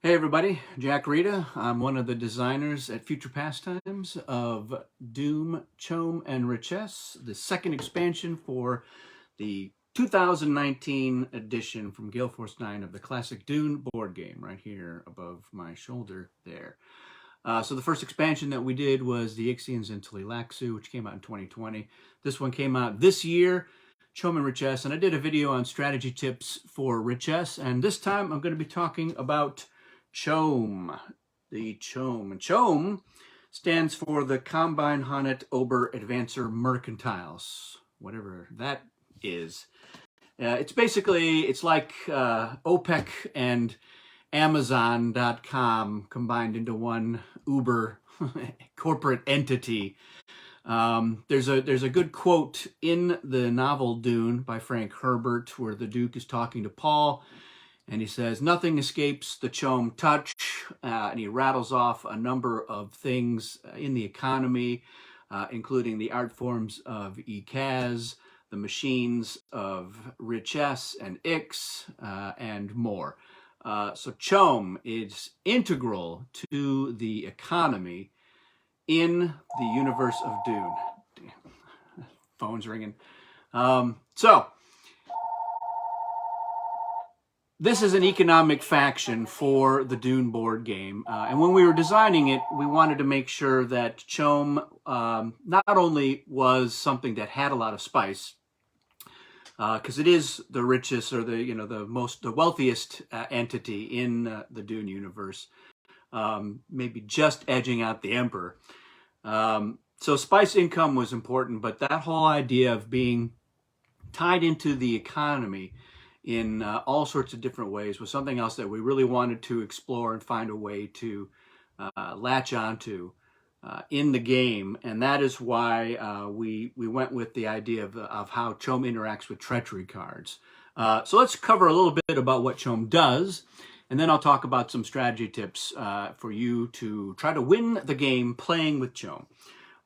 Hey everybody, Jack Rita. I'm one of the designers at Future Pastimes of Doom, CHOAM, and Richess, the second expansion for the 2019 edition from Gale Force 9 of the classic Dune board game, right here above my shoulder there. So the first expansion that we did was the Ixians and Tleilaxu, which came out in 2020. This one came out this year, CHOAM and Richess, and I did a video on strategy tips for Richess, and this time I'm going to be talking about CHOAM, the CHOAM. And CHOAM stands for the Combine Honnet Ober Advancer Mercantiles, whatever that is. It's like OPEC and Amazon.com combined into one Uber corporate entity. There's a good quote in the novel Dune by Frank Herbert where the Duke is talking to Paul, and he says, "Nothing escapes the CHOAM touch," and he rattles off a number of things in the economy, including the art forms of ECAS, the machines of Richess and Ix, and more. So CHOAM is integral to the economy in the universe of Dune. Phone's ringing. This is an economic faction for the Dune board game, and when we were designing it, we wanted to make sure that CHOAM not only was something that had a lot of spice, because it is the richest or the wealthiest entity in the Dune universe, maybe just edging out the Emperor. So spice income was important, but that whole idea of being tied into the economy in all sorts of different ways was something else that we really wanted to explore and find a way to latch onto in the game, and that is why we went with the idea of how CHOAM interacts with treachery cards. So let's cover a little bit about what CHOAM does, and then I'll talk about some strategy tips for you to try to win the game playing with CHOAM.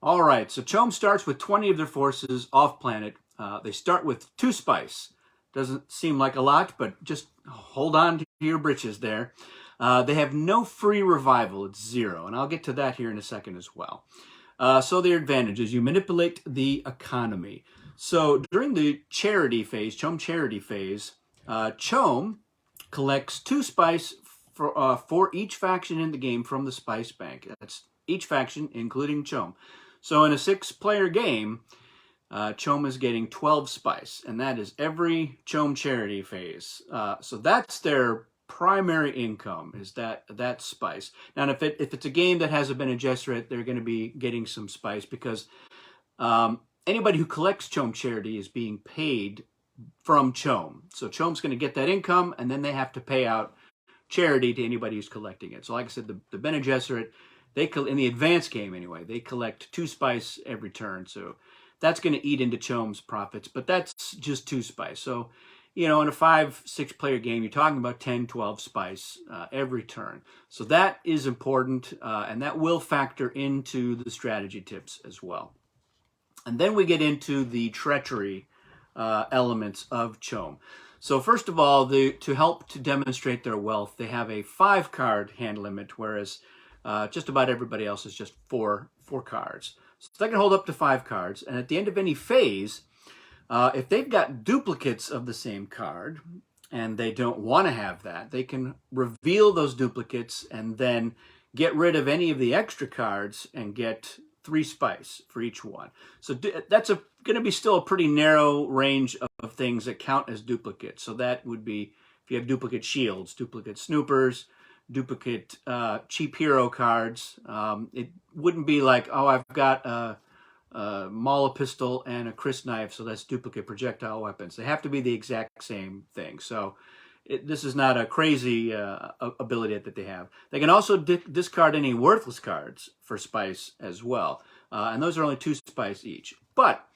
All right, so CHOAM starts with 20 of their forces off planet. They start with 2 spice. Doesn't seem like a lot, but just hold on to your britches there. They have no free revival. It's 0, and I'll get to that here in a second as well. So their advantages: you manipulate the economy. So during the charity phase, CHOAM charity phase, CHOAM collects 2 spice for each faction in the game from the spice bank. That's each faction, including CHOAM. So in a 6-player game, CHOAM is getting 12 spice, and that is every CHOAM charity phase. So that's their primary income, is that spice. Now, if it's a game that has a Bene Gesserit, they're going to be getting some spice because anybody who collects CHOAM charity is being paid from CHOAM. So CHOAM's going to get that income, and then they have to pay out charity to anybody who's collecting it. So like I said, the Bene Gesserit, in the advanced game anyway, they collect 2 spice every turn. So that's going to eat into CHOAM's profits, but that's just 2 spice. So, in a 5-6 player game, you're talking about 10, 12 spice every turn. So that is important, and that will factor into the strategy tips as well. And then we get into the treachery elements of CHOAM. So first of all, to help to demonstrate their wealth, they have a 5-card hand limit, whereas just about everybody else is just 4 cards. So they can hold up to 5 cards, and at the end of any phase, if they've got duplicates of the same card, and they don't want to have that, they can reveal those duplicates and then get rid of any of the extra cards and get 3 spice for each one. So that's going to be still a pretty narrow range of things that count as duplicates. So that would be if you have duplicate shields, duplicate snoopers, duplicate cheap hero cards. It wouldn't be like, oh, I've got a Mala pistol and a Chris knife, so that's duplicate projectile weapons. They have to be the exact same thing. So this is not a crazy ability that they have. They can also discard any worthless cards for spice as well. And those are only 2 spice each. But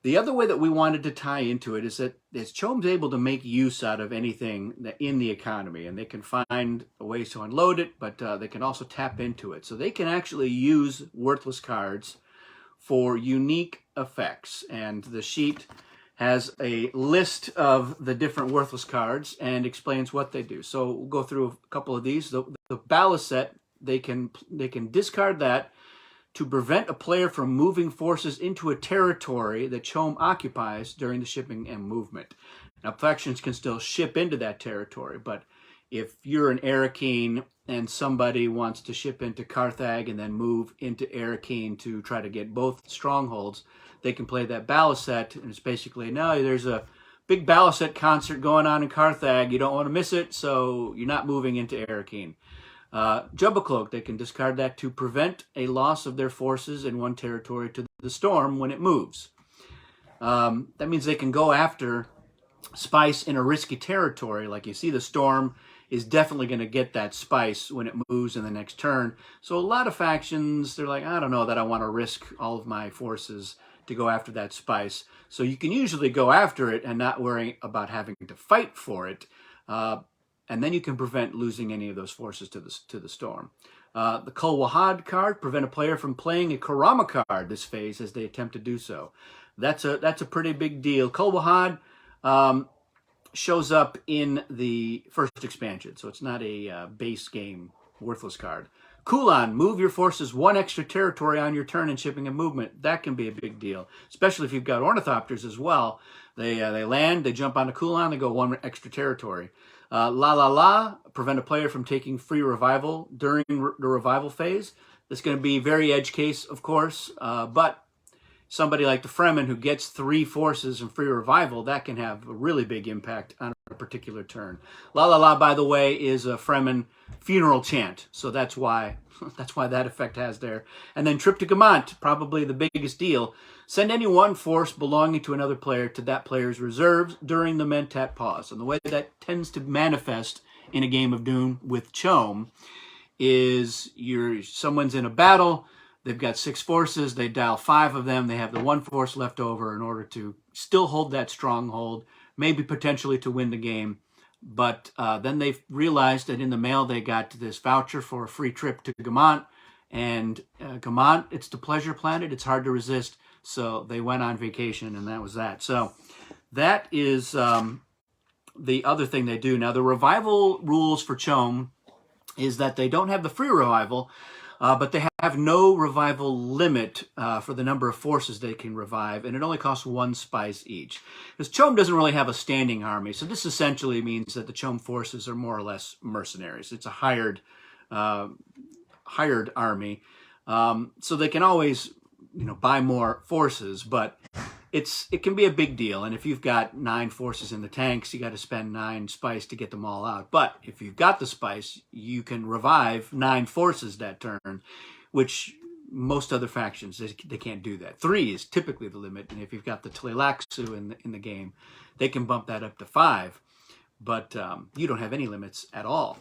the other way that we wanted to tie into it is that CHOAM's able to make use out of anything in the economy, and they can find ways to unload it, but they can also tap into it. So they can actually use worthless cards for unique effects. And the sheet has a list of the different worthless cards and explains what they do. So we'll go through a couple of these. The ballast set, they can discard that to prevent a player from moving forces into a territory that CHOAM occupies during the shipping and movement. Now, factions can still ship into that territory, but if you're an Arakeen and somebody wants to ship into Carthag and then move into Arakeen to try to get both strongholds, they can play that ballast set, and it's basically, no, there's a big ballast set concert going on in Carthag, you don't want to miss it, so you're not moving into Arakeen. Jubba Cloak, they can discard that to prevent a loss of their forces in one territory to the storm when it moves. That means they can go after spice in a risky territory. Like you see, the storm is definitely going to get that spice when it moves in the next turn. So a lot of factions, they're like, I don't know that I want to risk all of my forces to go after that spice. So you can usually go after it and not worry about having to fight for it. And then you can prevent losing any of those forces to the storm. The Kul Wahad card, prevent a player from playing a Karama card this phase as they attempt to do so. That's a pretty big deal. Kul Wahad shows up in the first expansion, so it's not a base game worthless card. Kulan, move your forces one extra territory on your turn in shipping and movement. That can be a big deal, especially if you've got Ornithopters as well. They land, they jump onto Kulan, they go one extra territory. La La La, prevent a player from taking free revival during the revival phase. This is going to be very edge case, of course, but somebody like the Fremen who gets 3 forces and free revival, that can have a really big impact on a particular turn. La La La, by the way, is a Fremen funeral chant, so that's why that effect has there. And then Trip to Gamant, probably the biggest deal. Send any one force belonging to another player to that player's reserves during the Mentat pause. And the way that tends to manifest in a game of Dune with CHOAM is someone's in a battle, they've got 6 forces, they dial 5 of them, they have the 1 force left over in order to still hold that stronghold, maybe potentially to win the game. But then they realized that in the mail they got this voucher for a free trip to Gamant. And Gamant, it's the pleasure planet, it's hard to resist. So they went on vacation, and that was that. So that is the other thing they do. Now, the revival rules for CHOAM is that they don't have the free revival, but they have no revival limit for the number of forces they can revive, and it only costs 1 spice each. Because CHOAM doesn't really have a standing army, so this essentially means that the CHOAM forces are more or less mercenaries. It's a hired army, so they can always buy more forces, but it can be a big deal. And if you've got 9 forces in the tanks, you got to spend 9 spice to get them all out. But if you've got the spice, you can revive 9 forces that turn, which most other factions, they can't do that. 3 is typically the limit, and if you've got the Tleilaxu in the game, they can bump that up to 5. But you don't have any limits at all.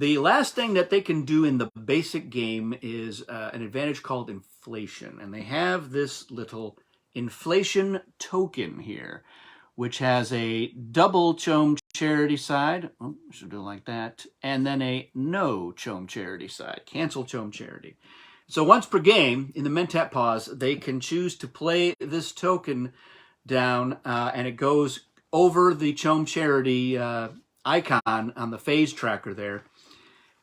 The last thing that they can do in the basic game is an advantage called inflation. And they have this little inflation token here, which has a double CHOAM charity side. Oh, I should do it like that. And then a no CHOAM charity side. Cancel CHOAM charity. So once per game, in the Mentat pause, they can choose to play this token down, and it goes over the CHOAM charity icon on the phase tracker there.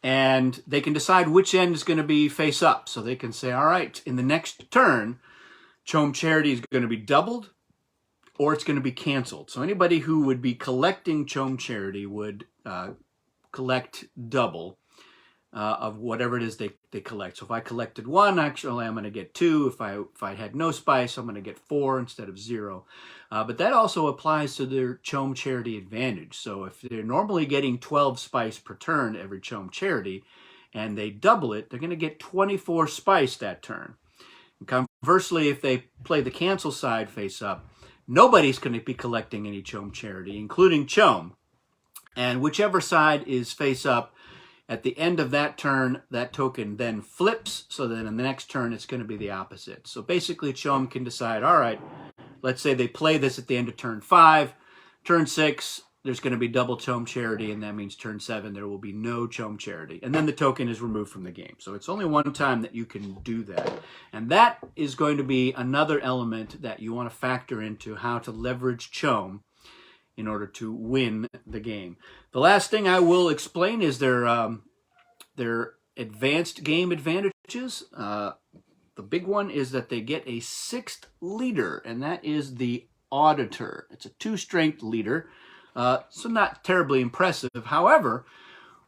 And they can decide which end is going to be face up. So they can say, all right, in the next turn, CHOAM charity is going to be doubled or it's going to be canceled. So anybody who would be collecting CHOAM charity would collect double of whatever it is they collect. So if I collected 1, actually I'm going to get 2. If I had no spice, I'm going to get 4 instead of 0. But that also applies to their CHOAM charity advantage. So if they're normally getting 12 spice per turn every CHOAM charity, and they double it, they're going to get 24 spice that turn. And conversely, if they play the cancel side face up, nobody's going to be collecting any CHOAM charity, including CHOAM. And whichever side is face up, at the end of that turn, that token then flips, so that in the next turn, it's going to be the opposite. So basically, CHOAM can decide, all right, let's say they play this at the end of turn 5. Turn 6, there's going to be double CHOAM charity, and that means turn 7 there will be no CHOAM charity, and then the token is removed from the game. So it's only one time that you can do that, and that is going to be another element that you want to factor into how to leverage CHOAM in order to win the game. The last thing I will explain is their advanced game advantages. The big one is that they get a 6th leader, and that is the Auditor. It's a 2-strength leader, so not terribly impressive. However,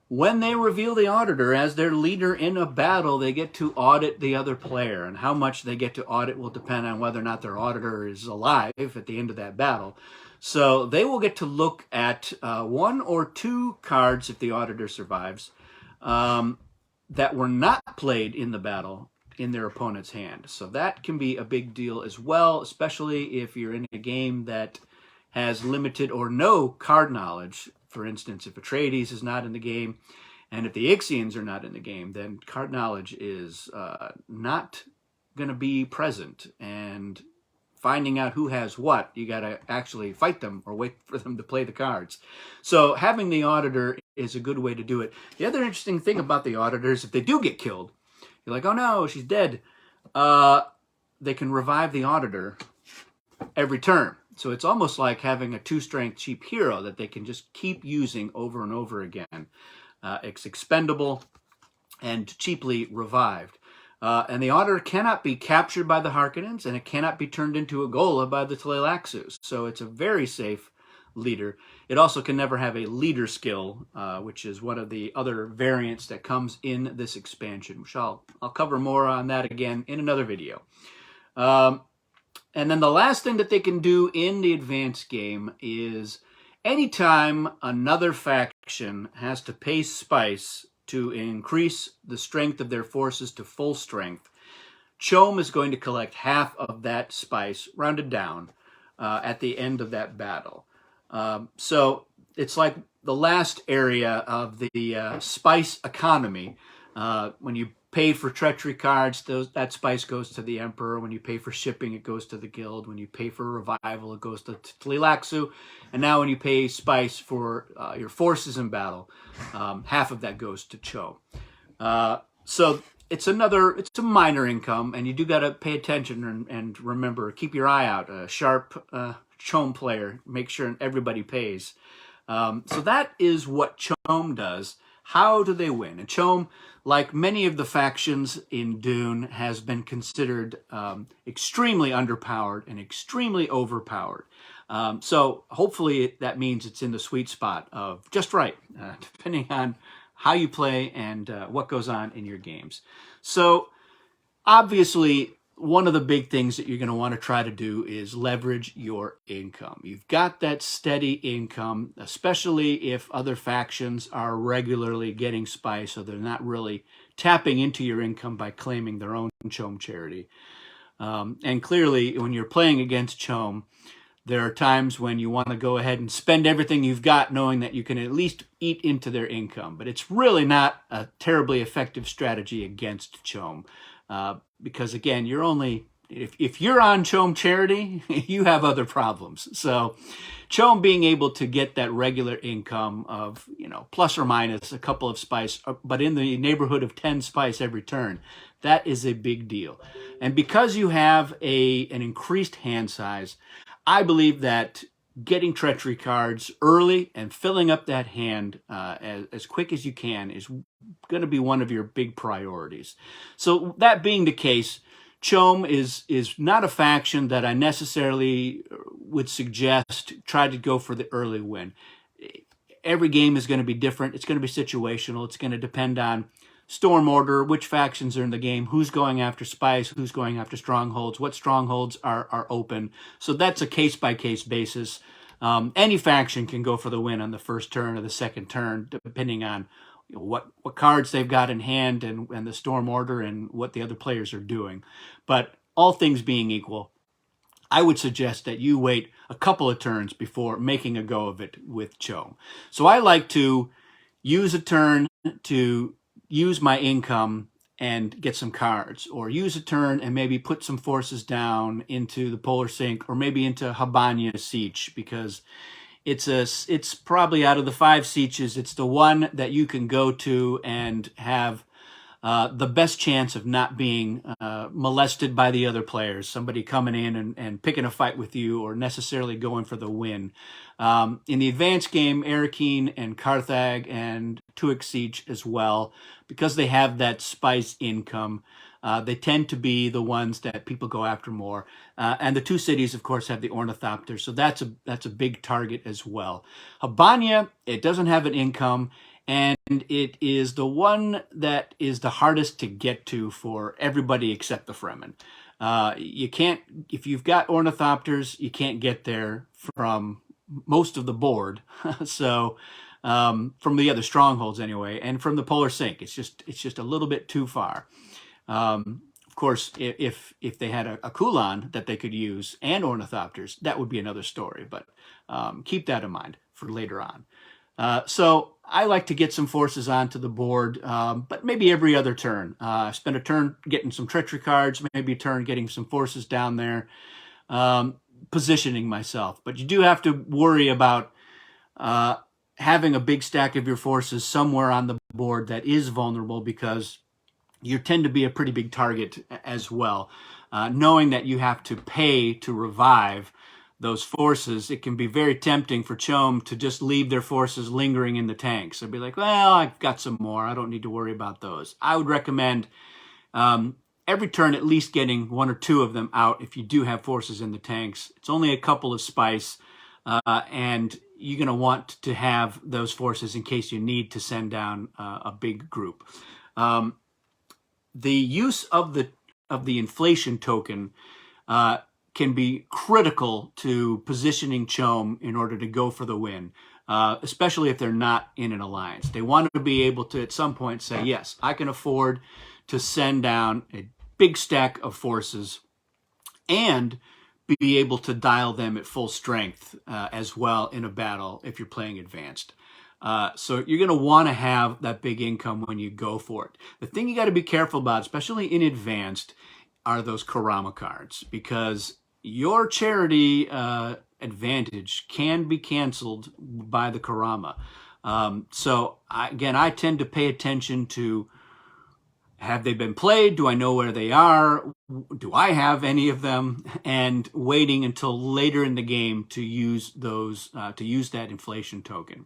when they reveal the Auditor as their leader in a battle, they get to audit the other player, and how much they get to audit will depend on whether or not their Auditor is alive at the end of that battle. So they will get to look at 1 or 2 cards, if the Auditor survives, that were not played in the battle in their opponent's hand. So that can be a big deal as well, especially if you're in a game that has limited or no card knowledge. For instance, if Atreides is not in the game, and if the Ixians are not in the game, then card knowledge is not going to be present. And finding out who has what, you got to actually fight them or wait for them to play the cards. So having the Auditor is a good way to do it. The other interesting thing about the Auditors, if they do get killed, you're like, oh no, she's dead. They can revive the Auditor every turn. So it's almost like having a 2-strength cheap hero that they can just keep using over and over again. It's expendable and cheaply revived. And the Auditor cannot be captured by the Harkonnens, and it cannot be turned into a Gola by the Tleilaxus. So it's a very safe leader. It also can never have a leader skill, which is one of the other variants that comes in this expansion, which I'll cover more on that again in another video. And then the last thing that they can do in the advanced game is anytime another faction has to pay spice to increase the strength of their forces to full strength, CHOAM is going to collect half of that spice, rounded down, at the end of that battle. So it's like the last area of the spice economy. When you pay for treachery cards, that spice goes to the Emperor. When you pay for shipping, it goes to the Guild. When you pay for revival, it goes to Tleilaxu. And now when you pay spice for your forces in battle, half of that goes to CHOAM. So it's a minor income, and you do got to pay attention and remember, keep your eye out. A sharp CHOAM player, make sure everybody pays. So that is what CHOAM does. How do they win? And CHOAM, like many of the factions in Dune, has been considered extremely underpowered and extremely overpowered. So hopefully that means it's in the sweet spot of just right, depending on how you play and what goes on in your games. So obviously, one of the big things that you're going to want to try to do is leverage your income. You've got that steady income, especially if other factions are regularly getting spice, so they're not really tapping into your income by claiming their own CHOAM charity. And clearly, when you're playing against CHOAM, there are times when you want to go ahead and spend everything you've got, knowing that you can at least eat into their income. But it's really not a terribly effective strategy against CHOAM. Because again, you're only, if you're on CHOAM charity, you have other problems. So CHOAM being able to get that regular income of, plus or minus a couple of spice, but in the neighborhood of 10 spice every turn, that is a big deal. And because you have an increased hand size, I believe that getting treachery cards early and filling up that hand as quick as you can is going to be one of your big priorities. So that being the case, CHOAM is not a faction that I necessarily would suggest try to go for the early win. Every game is going to be different. It's going to be situational. It's going to depend on storm order, which factions are in the game, who's going after spice, who's going after strongholds, what strongholds are open. So that's a case-by-case basis. Any faction can go for the win on the first turn or the second turn, depending on what cards they've got in hand and the storm order and what the other players are doing. But all things being equal, I would suggest that you wait a couple of turns before making a go of it with CHOAM. So I like to use a turn to use my income and get some cards, or use a turn and maybe put some forces down into the Polar Sink or maybe into Habanya Siege, because it's probably out of the 5 sieges, it's the one that you can go to and have the best chance of not being molested by the other players, somebody coming in and picking a fight with you or necessarily going for the win. In the advanced game, Arakeen and Carthag and Tuic Siege as well, because they have that spice income, they tend to be the ones that people go after more. And the 2 cities, of course, have the Ornithopter, so that's a big target as well. Habanya, it doesn't have an income, and it is the one that is the hardest to get to for everybody except the Fremen. You can't, if you've got Ornithopters, you can't get there from most of the board. So from the other strongholds anyway, and from the Polar Sink, it's just a little bit too far. Of course, if they had a Kulan that they could use and Ornithopters, that would be another story. But keep that in mind for later on. So I like to get some forces onto the board, but maybe every other turn. Spend a turn getting some treachery cards, maybe a turn getting some forces down there, positioning myself. But you do have to worry about having a big stack of your forces somewhere on the board that is vulnerable, because you tend to be a pretty big target as well. Knowing that you have to pay to revive those forces, it can be very tempting for CHOAM to just leave their forces lingering in the tanks. They'd be like, well, I've got some more, I don't need to worry about those. I would recommend every turn at least getting 1 or 2 of them out if you do have forces in the tanks. It's only a couple of spice, and you're going to want to have those forces in case you need to send down a big group. The use of the inflation token can be critical to positioning CHOAM in order to go for the win, especially if they're not in an alliance. They want to be able to at some point say, yes, I can afford to send down a big stack of forces and be able to dial them at full strength as well in a battle if you're playing advanced. So you're going to want to have that big income when you go for it. The thing you got to be careful about, especially in advanced, are those Karama cards, because your charity advantage can be canceled by the Karama. So I tend to pay attention to, have they been played? Do I know where they are? Do I have any of them? And waiting until later in the game to use those, to use that inflation token.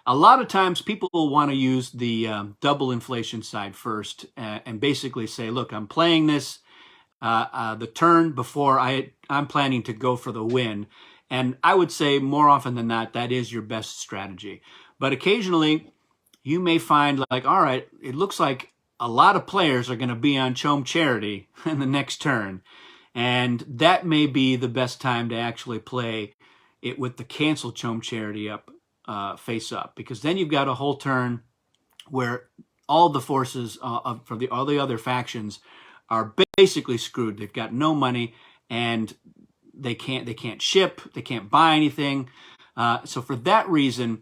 A lot of times people will want to use the double inflation side first and basically say, look, I'm playing this the turn before I'm planning to go for the win. And I would say more often than not, that is your best strategy. But occasionally you may find like, all right, it looks like a lot of players are going to be on CHOAM Charity in the next turn. And that may be the best time to actually play it with the cancel CHOAM Charity up, face up, because then you've got a whole turn where all the forces from all the other factions are basically screwed. They've got no money, and they can't ship, they can't buy anything. So for that reason,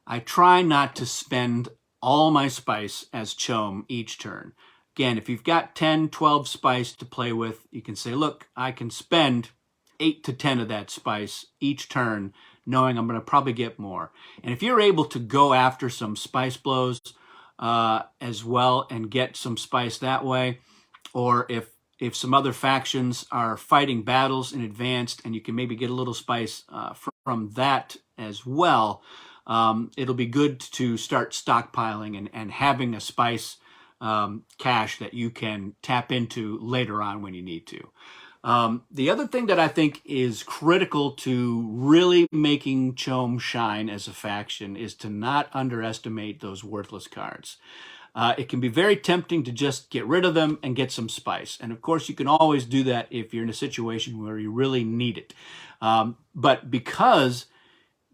I try not to spend all my spice as CHOAM each turn. Again, if you've got 10, 12 spice to play with, you can say, look, I can spend 8 to 10 of that spice each turn, knowing I'm going to probably get more. And if you're able to go after some spice blows as well and get some spice that way, or if some other factions are fighting battles in advanced and you can maybe get a little spice from that as well, it'll be good to start stockpiling and having a spice cache that you can tap into later on when you need to. The other thing that I think is critical to really making CHOAM shine as a faction is to not underestimate those worthless cards. It can be very tempting to just get rid of them and get some spice. And of course, you can always do that if you're in a situation where you really need it. But because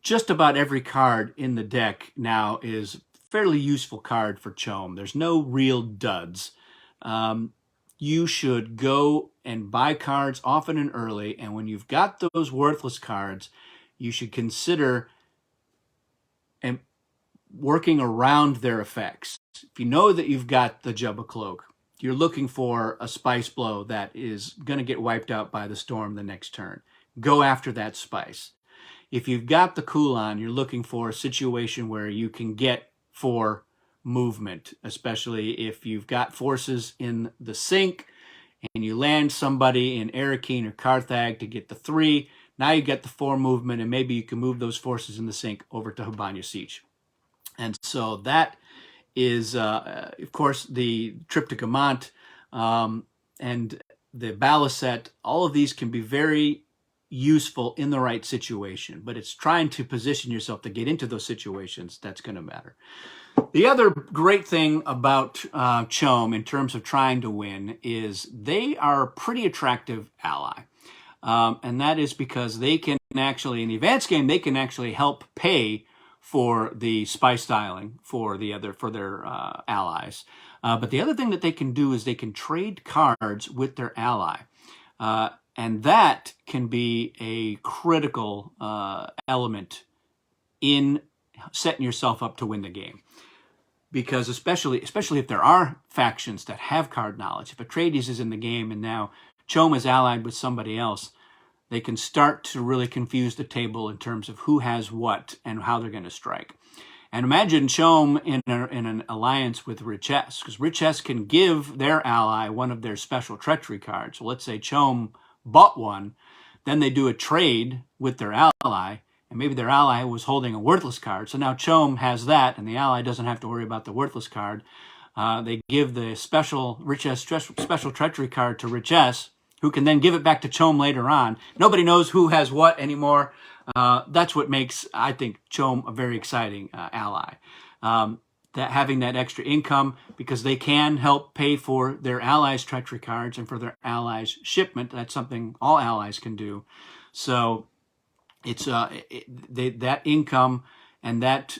just about every card in the deck now is a fairly useful card for CHOAM, there's no real duds. You should go and buy cards often and early. And when you've got those worthless cards, you should consider working around their effects. If you know that you've got the Jubba Cloak, you're looking for a spice blow that is going to get wiped out by the storm the next turn, go after that spice. if you've got the Kulan, you're looking for a situation where you can get 4 movement, especially if you've got forces in the sink and you land somebody in Arakeen or Carthag to get the 3. Now you get the 4 movement, and maybe you can move those forces in the sink over to Hibanya Siege. And so that is, of course, the trip to Gamant and the Balisette. All of these can be very useful in the right situation, but it's trying to position yourself to get into those situations that's going to matter. The other great thing about CHOAM in terms of trying to win is they are a pretty attractive ally. And that is because they can actually, in the advanced game, they can actually help pay for the spice styling for their allies. But the other thing that they can do is they can trade cards with their ally. And that can be a critical element in setting yourself up to win the game. Because especially if there are factions that have card knowledge, if Atreides is in the game and now CHOAM is allied with somebody else, they can start to really confuse the table in terms of who has what and how they're going to strike. And imagine CHOAM in an alliance with Riches, because Riches can give their ally one of their special treachery cards. So let's say CHOAM bought one, then they do a trade with their ally, and maybe their ally was holding a worthless card. So now CHOAM has that, and the ally doesn't have to worry about the worthless card. They give the special treachery card to Riches, who can then give it back to CHOAM later on. Nobody knows who has what anymore. That's what makes, I think, CHOAM a very exciting ally. That having that extra income, because they can help pay for their allies' treachery cards and for their allies' shipment. That's something all allies can do. So it's that income and that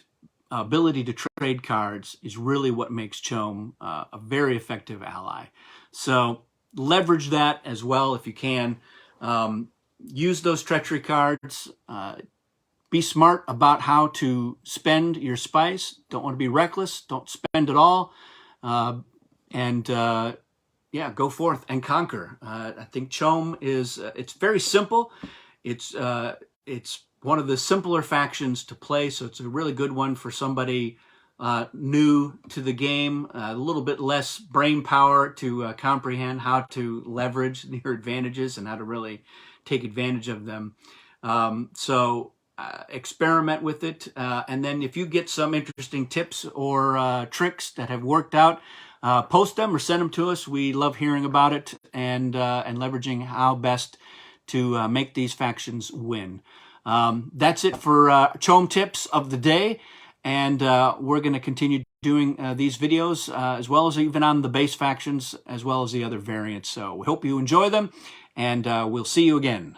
ability to trade cards is really what makes CHOAM a very effective ally. So leverage that as well if you can. Use those treachery cards. Be smart about how to spend your spice. Don't want to be reckless. Don't spend it all. Yeah, go forth and conquer. I think CHOAM is, it's very simple. It's one of the simpler factions to play, so it's a really good one for somebody new to the game, a little bit less brain power to comprehend how to leverage your advantages and how to really take advantage of them. Experiment with it, and then if you get some interesting tips or tricks that have worked out, post them or send them to us. We love hearing about it and leveraging how best to make these factions win. That's it for CHOAM tips of the day, and we're going to continue doing these videos as well as even on the base factions as well as the other variants. So we hope you enjoy them, and we'll see you again.